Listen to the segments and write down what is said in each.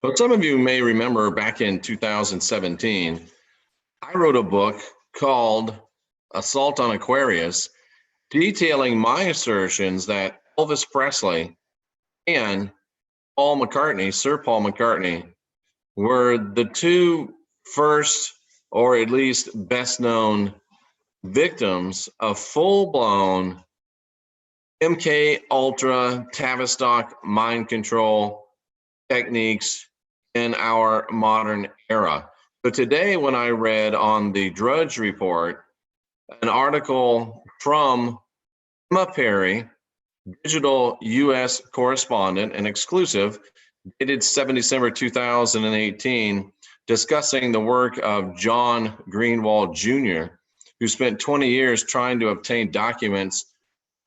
But some of you may remember back in 2017, I wrote a book called Assault on Aquarius, detailing my assertions that Elvis Presley and Paul McCartney, Sir Paul McCartney, were the two first, or at least best known, victims of full-blown MK Ultra Tavistock mind control techniques in our modern era. So today, when I read on the Drudge Report an article from Emma Perry, digital U.S. correspondent and exclusive, dated 7 December 2018, discussing the work of John Greenwald Jr., who spent 20 years trying to obtain documents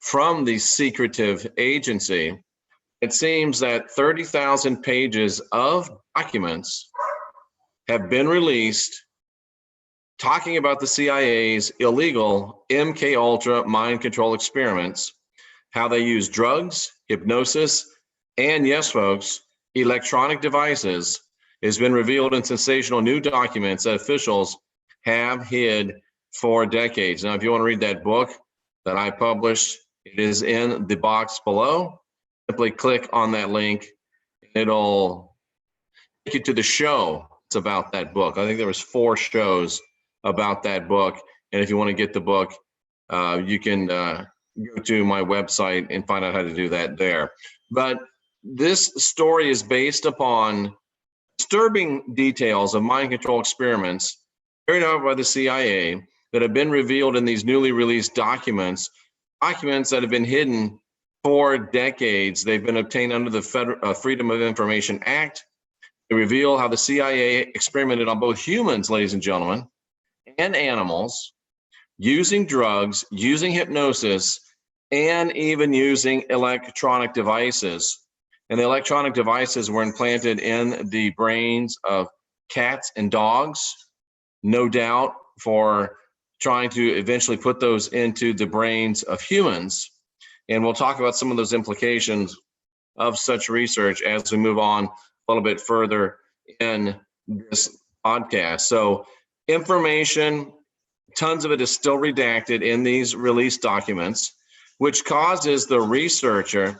from the secretive agency. It seems that 30,000 pages of documents have been released talking about the CIA's illegal MK Ultra mind control experiments, how they use drugs, hypnosis, and yes, folks, electronic devices has been revealed in sensational new documents that officials have hid for decades. Now, if you want to read that book that I published, it is in the box below. Simply click on that link. It'll take you to the show. It's about that book. I think there was 4 shows about that book. And if you want to get the book, you can go to my website and find out how to do that there. But this story is based upon disturbing details of mind control experiments carried out by the CIA that have been revealed in these newly released documents that have been hidden for decades. They've been obtained under the Freedom of Information Act. They reveal how the CIA experimented on both humans, ladies and gentlemen, and animals, using drugs, using hypnosis, and even using electronic devices. And the electronic devices were implanted in the brains of cats and dogs, no doubt for trying to eventually put those into the brains of humans. And we'll talk about some of those implications of such research as we move on a little bit further in this podcast. So information, tons of it is still redacted in these released documents, which causes the researcher,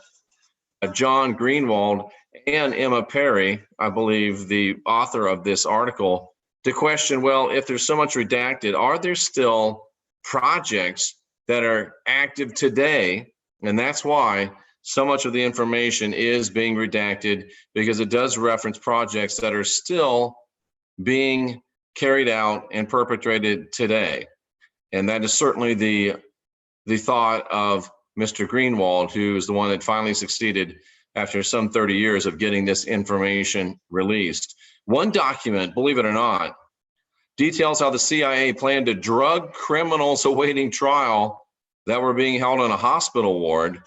John Greenwald, and Emma Perry, I believe the author of this article, to question, well, if there's so much redacted, are there still projects that are active today? And that's why so much of the information is being redacted, because it does reference projects that are still being carried out and perpetrated today. And that is certainly the thought of Mr. Greenwald, who is the one that finally succeeded after some 30 years of getting this information released. One document, believe it or not, details how the CIA planned to drug criminals awaiting trial that were being held in a hospital ward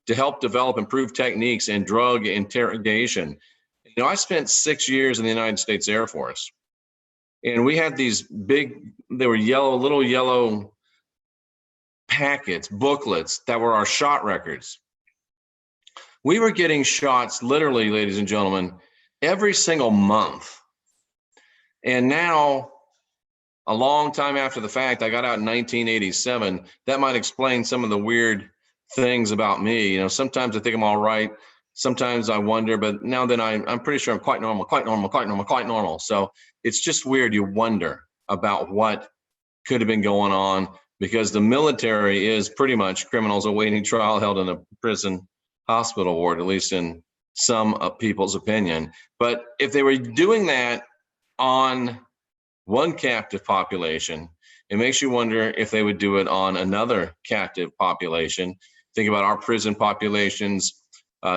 to help develop improved techniques in drug interrogation. You know, I spent 6 years in the United States Air Force, and we had these big, they were yellow, little yellow packets, booklets that were our shot records. We were getting shots literally, ladies and gentlemen, every single month. And now, a long time after the fact, I got out in 1987. That might explain some of the weird things about me. You know, sometimes I think I'm all right. Sometimes I wonder, but now then I'm pretty sure I'm quite normal. So it's just weird. You wonder about what could have been going on, because the military is pretty much criminals awaiting trial held in a prison hospital ward, at least in some people's opinion. But if they were doing that on one captive population, it makes you wonder if they would do it on another captive population. Think about our prison populations.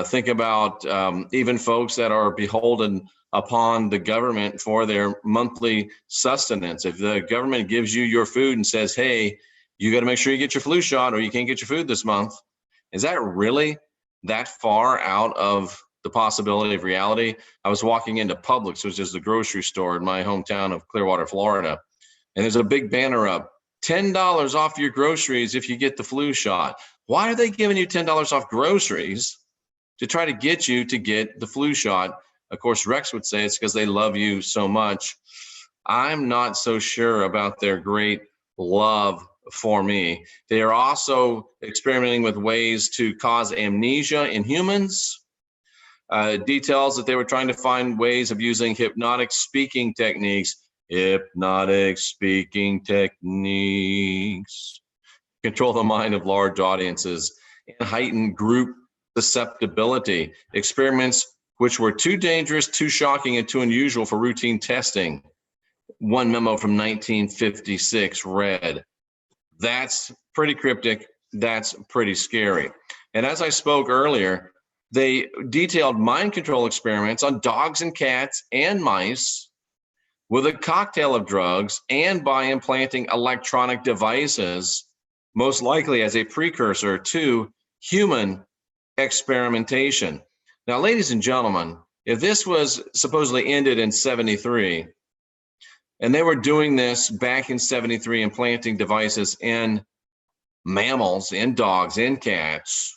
Think about even folks that are beholden upon the government for their monthly sustenance. If the government gives you your food and says, hey, you got to make sure you get your flu shot or you can't get your food this month, is that really that far out of the possibility of reality? I was walking into Publix, which is the grocery store in my hometown of Clearwater, Florida, and there's a big banner up, $10 off your groceries if you get the flu shot. Why are they giving you $10 off groceries? To try to get you to get the flu shot Of course, Rex would say it's because they love you so much. I'm not so sure about their great love for me. They are also experimenting with ways to cause amnesia in humans. Details that they were trying to find ways of using hypnotic speaking techniques. Hypnotic speaking techniques. Control the mind of large audiences and heighten group susceptibility. Experiments which were too dangerous, too shocking, and too unusual for routine testing. One memo from 1956 read, that's pretty cryptic, that's pretty scary. And as I spoke earlier, they detailed mind control experiments on dogs and cats and mice with a cocktail of drugs and by implanting electronic devices, most likely as a precursor to human experimentation. Now, ladies and gentlemen, if this was supposedly ended in 73, and they were doing this back in 73, implanting devices in mammals, in dogs, in cats,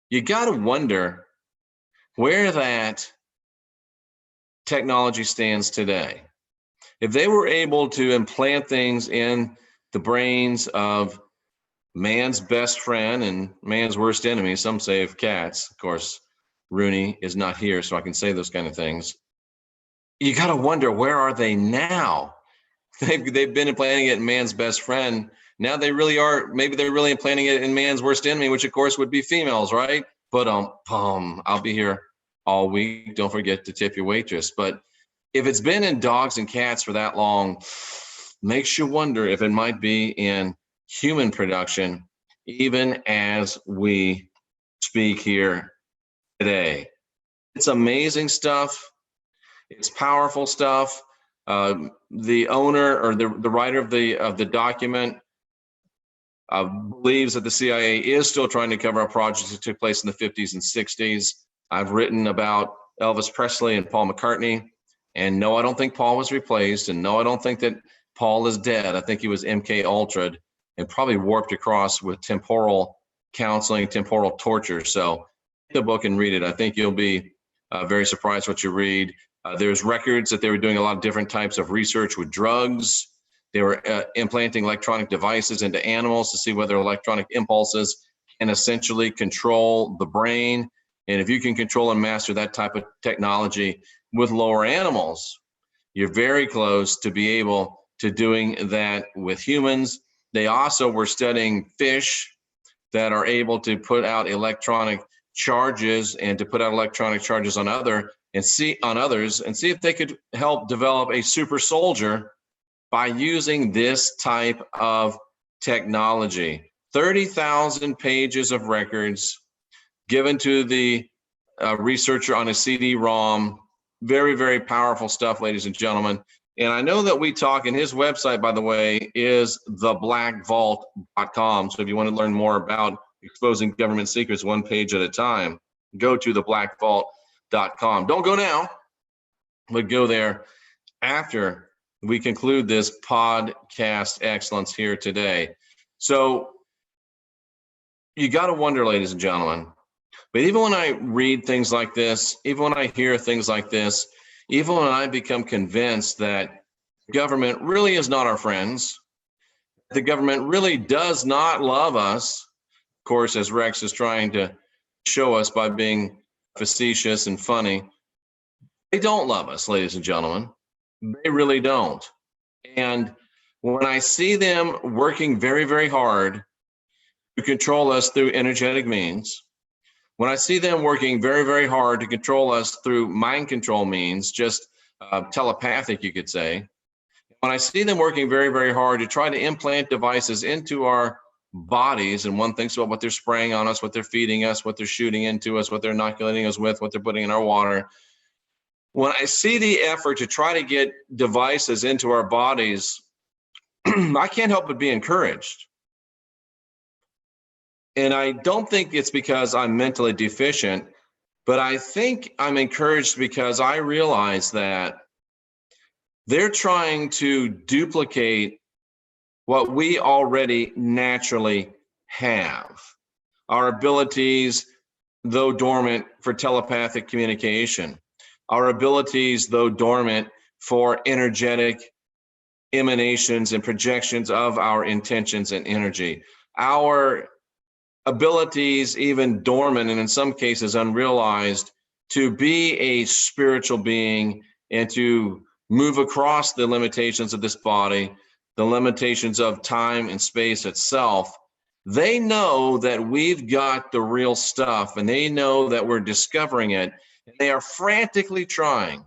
you got to wonder where that technology stands today. If they were able to implant things in the brains of man's best friend and man's worst enemy, some say of cats, of course, Rooney is not here, so I can say those kind of things. You got to wonder, where are they now? They've been implanting it in man's best friend. Now they really are, maybe they're really implanting it in man's worst enemy, which of course would be females, right? But I'll be here all week. Don't forget to tip your waitress. But if it's been in dogs and cats for that long, makes you wonder if it might be in human production, even as we speak here today. It's amazing stuff. It's powerful stuff. The owner or the writer of the document believes that the CIA is still trying to cover up projects that took place in the 50s and 60s. I've written about Elvis Presley and Paul McCartney, and no, I don't think Paul was replaced, and no, I don't think that Paul is dead. I think he was MK Ultra'd and probably warped across with temporal counseling, temporal torture. So the book and read it. I think you'll be very surprised what you read. There's records that they were doing a lot of different types of research with drugs. They were implanting electronic devices into animals to see whether electronic impulses can essentially control the brain. And if you can control and master that type of technology with lower animals, you're very close to be able to doing that with humans. They also were studying fish that are able to put out electronic charges and to put out electronic charges on others and see if they could help develop a super soldier by using this type of technology. 30,000 pages of records given to the researcher on a CD-ROM. Very, very powerful stuff, ladies and gentlemen. And I know that we talk, and his website, by the way, is theblackvault.com. So if you want to learn more about exposing government secrets one page at a time, go to theblackvault.com. Don't go now, but go there after we conclude this podcast excellence here today. So you got to wonder, ladies and gentlemen, but even when I read things like this, even when I hear things like this, even when I become convinced that government really is not our friends, the government really does not love us, of course, as Rex is trying to show us by being facetious and funny, they don't love us, ladies and gentlemen. They really don't. And when I see them working very, very hard to control us through energetic means, when I see them working very, very hard to control us through mind control means, just telepathic, you could say, when I see them working very, very hard to try to implant devices into our bodies, and one thinks about what they're spraying on us, what they're feeding us, what they're shooting into us, what they're inoculating us with, what they're putting in our water. When I see the effort to try to get devices into our bodies, I can't help but be encouraged. And I don't think it's because I'm mentally deficient, but I think I'm encouraged because I realize that they're trying to duplicate what we already naturally have. Our abilities, though dormant, for telepathic communication, our abilities, though dormant, for energetic emanations and projections of our intentions and energy. Our abilities, even dormant and in some cases unrealized, to be a spiritual being and to move across the limitations of this body, the limitations of time and space itself. They know that we've got the real stuff, and they know that we're discovering it. And they are frantically trying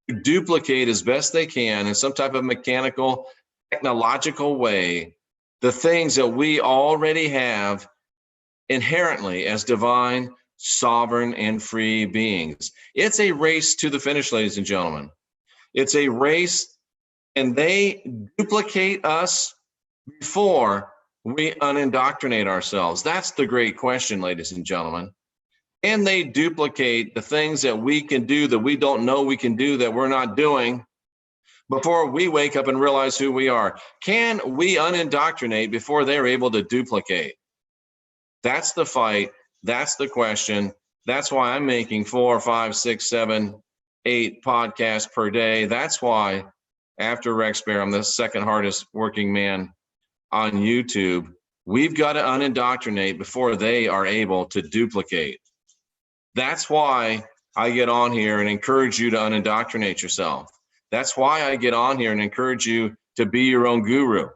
to duplicate as best they can in some type of mechanical, technological way the things that we already have inherently as divine, sovereign, and free beings. It's a race to the finish, ladies and gentlemen. It's a race, and they duplicate us before we unindoctrinate ourselves. That's the great question, ladies and gentlemen. Can they duplicate the things that we can do that we don't know we can do, that we're not doing, before we wake up and realize who we are? Can we unindoctrinate before they're able to duplicate? That's the fight. That's the question. That's why I'm making 4, 5, 6, 7, 8 podcasts per day. That's why after Rex Bear, I'm the second hardest working man on YouTube. We've got to unindoctrinate before they are able to duplicate. That's why I get on here and encourage you to unindoctrinate yourself. That's why I get on here and encourage you to be your own guru.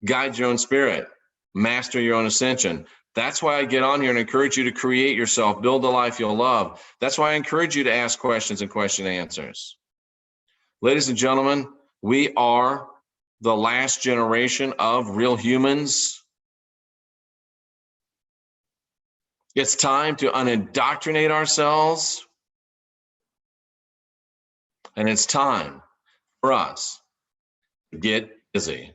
Guide your own spirit. Master your own ascension. That's why I get on here and encourage you to create yourself, build the life you'll love. That's why I encourage you to ask questions and question answers. Ladies and gentlemen, we are the last generation of real humans. It's time to unindoctrinate ourselves. And it's time for us to get busy.